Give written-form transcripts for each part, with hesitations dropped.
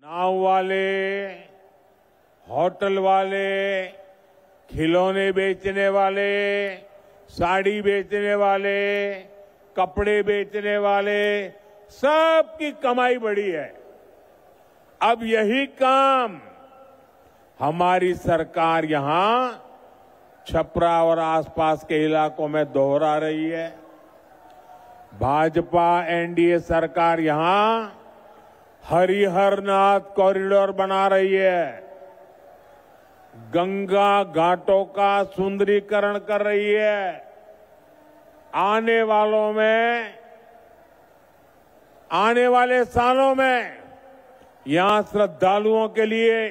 नाव वाले, होटल वाले, खिलौने बेचने वाले, साड़ी बेचने वाले, कपड़े बेचने वाले, सबकी कमाई बढ़ी है। अब यही काम हमारी सरकार यहां छपरा और आसपास के इलाकों में दोहरा रही है। भाजपा एनडीए सरकार यहां हरिहर नाथ कॉरिडोर बना रही है, गंगा घाटों का सुंदरीकरण कर रही है। आने वाले सालों में यहां श्रद्धालुओं के लिए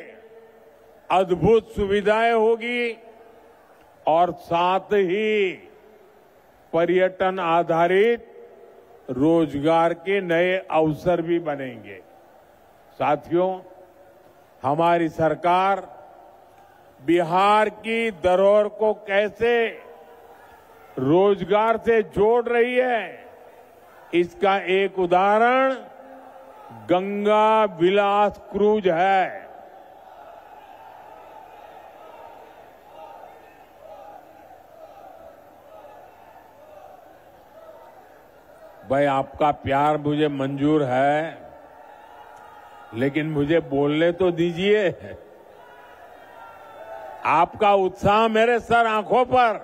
अद्भुत सुविधाएं होगी और साथ ही पर्यटन आधारित रोजगार के नए अवसर भी बनेंगे। साथियों, हमारी सरकार बिहार की धरोहर को कैसे रोजगार से जोड़ रही है, इसका एक उदाहरण गंगा विलास क्रूज है। भाई, आपका प्यार मुझे मंजूर है, लेकिन मुझे बोलने तो दीजिए। आपका उत्साह मेरे सर आंखों पर।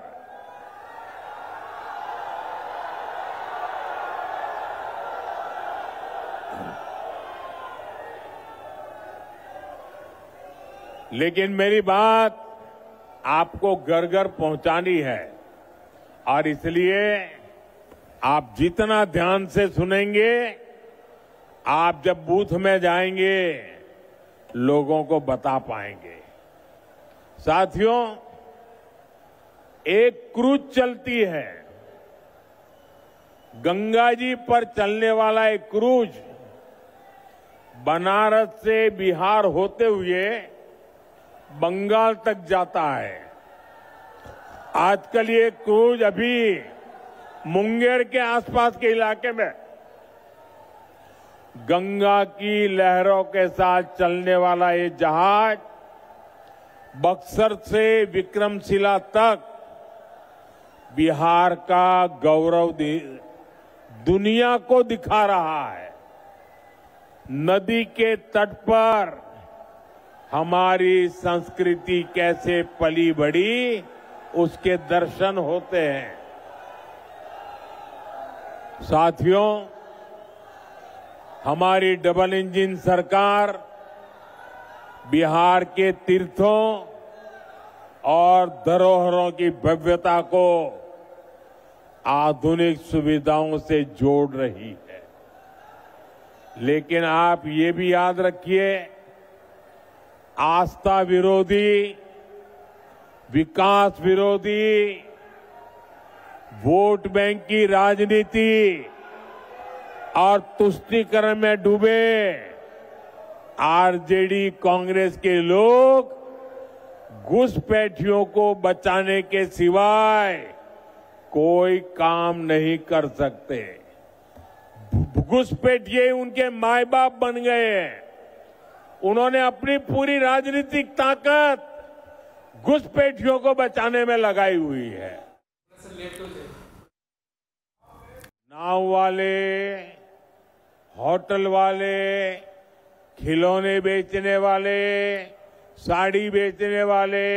लेकिन मेरी बात आपको घर घर पहुंचानी है और इसलिए आप जितना ध्यान से सुनेंगे, आप जब बूथ में जाएंगे लोगों को बता पाएंगे। साथियों, एक क्रूज चलती है, गंगा जी पर चलने वाला एक क्रूज बनारस से बिहार होते हुए बंगाल तक जाता है। आजकल ये क्रूज अभी मुंगेर के आसपास के इलाके में गंगा की लहरों के साथ चलने वाला ये जहाज बक्सर से विक्रमशिला तक बिहार का गौरव दुनिया को दिखा रहा है। नदी के तट पर हमारी संस्कृति कैसे पली बढ़ी, उसके दर्शन होते हैं। साथियों, हमारी डबल इंजन सरकार बिहार के तीर्थों और धरोहरों की भव्यता को आधुनिक सुविधाओं से जोड़ रही है। लेकिन आप ये भी याद रखिए, आस्था विरोधी, विकास विरोधी, वोट बैंक की राजनीति और तुष्टीकरण में डूबे आरजेडी कांग्रेस के लोग घुसपैठियों को बचाने के सिवाय कोई काम नहीं कर सकते। घुसपैठिए उनके माए बाप बन गए हैं। उन्होंने अपनी पूरी राजनीतिक ताकत घुसपैठियों को बचाने में लगाई हुई है। नाव वाले, होटल वाले, खिलौने बेचने वाले, साड़ी बेचने वाले,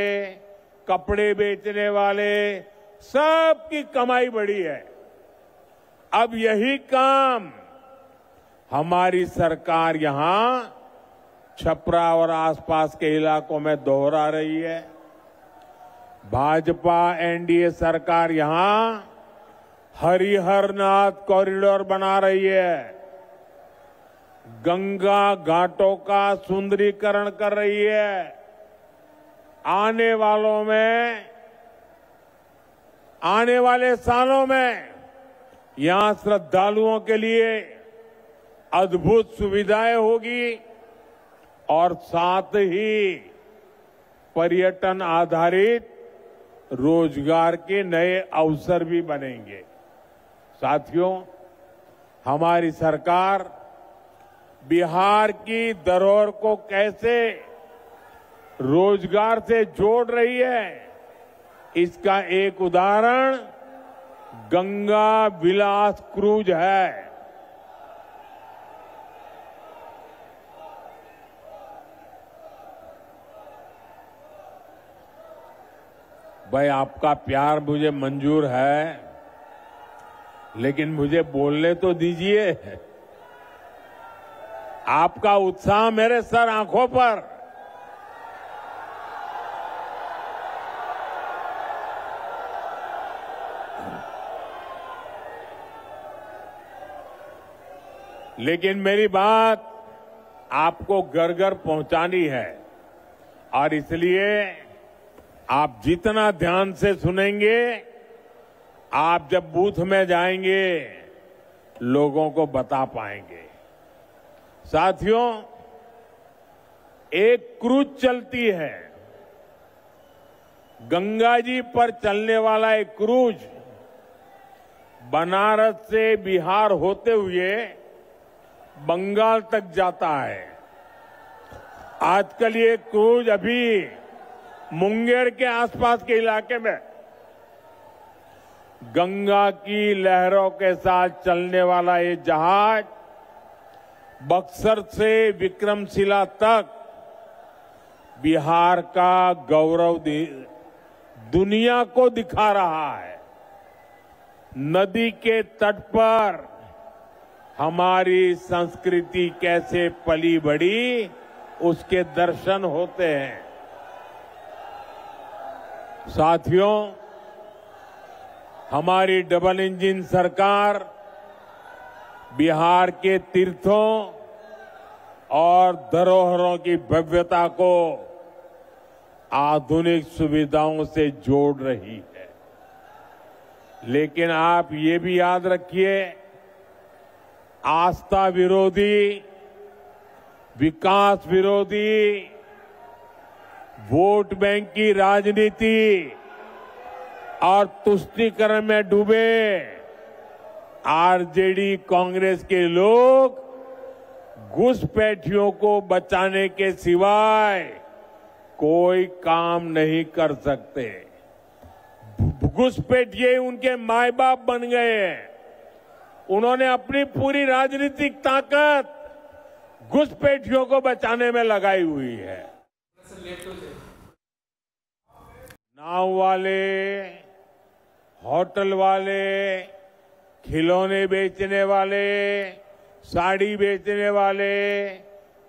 कपड़े बेचने वाले, सबकी कमाई बढ़ी है। अब यही काम हमारी सरकार यहां छपरा और आसपास के इलाकों में दोहरा रही है। भाजपा एनडीए सरकार यहां हरिहर नाथ कॉरिडोर बना रही है, गंगा घाटों का सुंदरीकरण कर रही है। आने वाले सालों में यहां श्रद्धालुओं के लिए अद्भुत सुविधाएं होगी और साथ ही पर्यटन आधारित रोजगार के नए अवसर भी बनेंगे। साथियों, हमारी सरकार बिहार की धरोहर को कैसे रोजगार से जोड़ रही है, इसका एक उदाहरण गंगा विलास क्रूज है। भाई, आपका प्यार मुझे मंजूर है, लेकिन मुझे बोलने तो दीजिए। आपका उत्साह मेरे सर आंखों पर। लेकिन मेरी बात आपको घर घर पहुंचानी है, और इसलिए आप जितना ध्यान से सुनेंगे, आप जब बूथ में जाएंगे लोगों को बता पाएंगे। साथियों, एक क्रूज चलती है, गंगा जी पर चलने वाला एक क्रूज बनारस से बिहार होते हुए बंगाल तक जाता है। आजकल ये क्रूज अभी मुंगेर के आसपास के इलाके में गंगा की लहरों के साथ चलने वाला ये जहाज बक्सर से विक्रमशिला तक बिहार का गौरव दुनिया को दिखा रहा है। नदी के तट पर हमारी संस्कृति कैसे पली बढ़ी, उसके दर्शन होते हैं। साथियों, हमारी डबल इंजन सरकार बिहार के तीर्थों और धरोहरों की भव्यता को आधुनिक सुविधाओं से जोड़ रही है। लेकिन आप ये भी याद रखिए, आस्था विरोधी, विकास विरोधी, वोट बैंक की राजनीति और तुष्टीकरण में डूबे आरजेडी कांग्रेस के लोग घुसपैठियों को बचाने के सिवाय कोई काम नहीं कर सकते। घुसपैठिए उनके माए बाप बन गए हैं। उन्होंने अपनी पूरी राजनीतिक ताकत घुसपैठियों को बचाने में लगाई हुई है। नाव वाले, होटल वाले, खिलौने बेचने वाले, साड़ी बेचने वाले,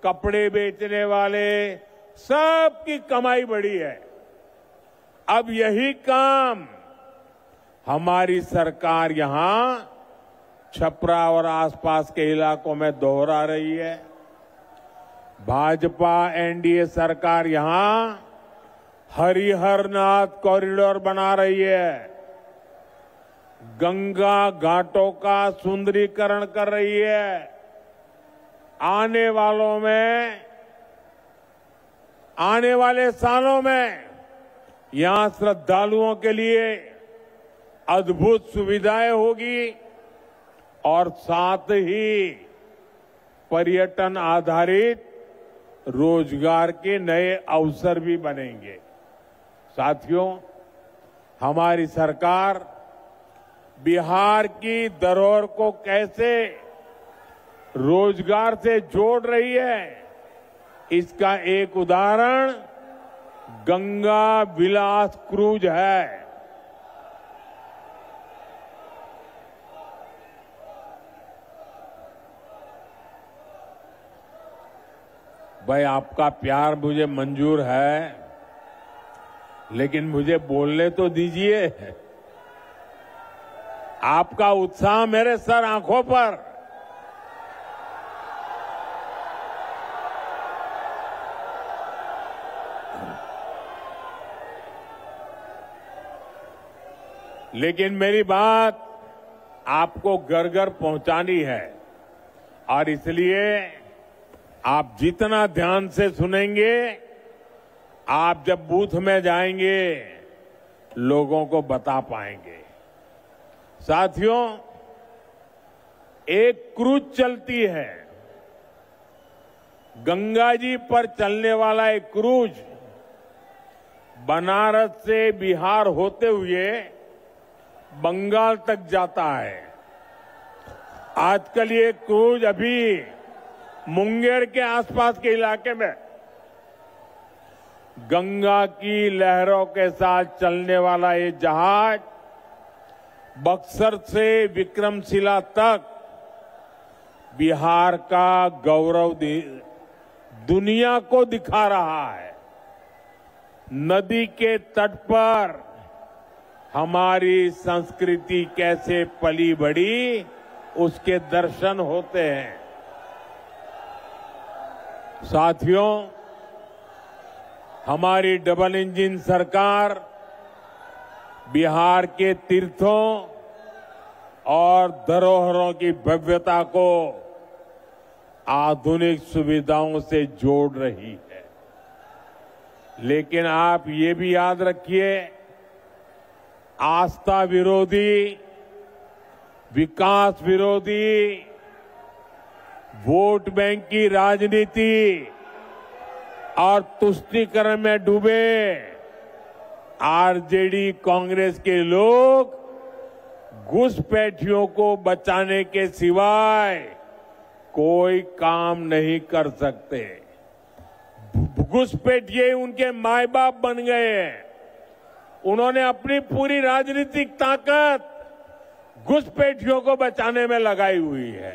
कपड़े बेचने वाले, सबकी कमाई बढ़ी है। अब यही काम हमारी सरकार यहां छपरा और आसपास के इलाकों में दोहरा रही है। भाजपा एनडीए सरकार यहां हरिहरनाथ कॉरिडोर बना रही है, गंगा घाटों का सुंदरीकरण कर रही है। आने वाले सालों में यहां श्रद्धालुओं के लिए अद्भुत सुविधाएं होगी और साथ ही पर्यटन आधारित रोजगार के नए अवसर भी बनेंगे। साथियों, हमारी सरकार बिहार की धरोहर को कैसे रोजगार से जोड़ रही है, इसका एक उदाहरण गंगा विलास क्रूज है। भाई, आपका प्यार मुझे मंजूर है, लेकिन मुझे बोलने तो दीजिए। आपका उत्साह मेरे सर आंखों पर। लेकिन मेरी बात आपको घर घर पहुंचानी है, और इसलिए आप जितना ध्यान से सुनेंगे, आप जब बूथ में जाएंगे लोगों को बता पाएंगे। साथियों, एक क्रूज चलती है, गंगा जी पर चलने वाला एक क्रूज बनारस से बिहार होते हुए बंगाल तक जाता है। आजकल ये क्रूज अभी मुंगेर के आसपास के इलाके में गंगा की लहरों के साथ चलने वाला ये जहाज बक्सर से विक्रमशिला तक बिहार का गौरव दुनिया को दिखा रहा है। नदी के तट पर हमारी संस्कृति कैसे पली बढ़ी उसके दर्शन होते हैं। साथियों, हमारी डबल इंजन सरकार बिहार के तीर्थों और धरोहरों की भव्यता को आधुनिक सुविधाओं से जोड़ रही है। लेकिन आप ये भी याद रखिए, आस्था विरोधी, विकास विरोधी, वोट बैंक की राजनीति और तुष्टीकरण में डूबे आरजेडी कांग्रेस के लोग घुसपैठियों को बचाने के सिवाय कोई काम नहीं कर सकते। घुसपैठिए उनके माए बाप बन गए हैं। उन्होंने अपनी पूरी राजनीतिक ताकत घुसपैठियों को बचाने में लगाई हुई है।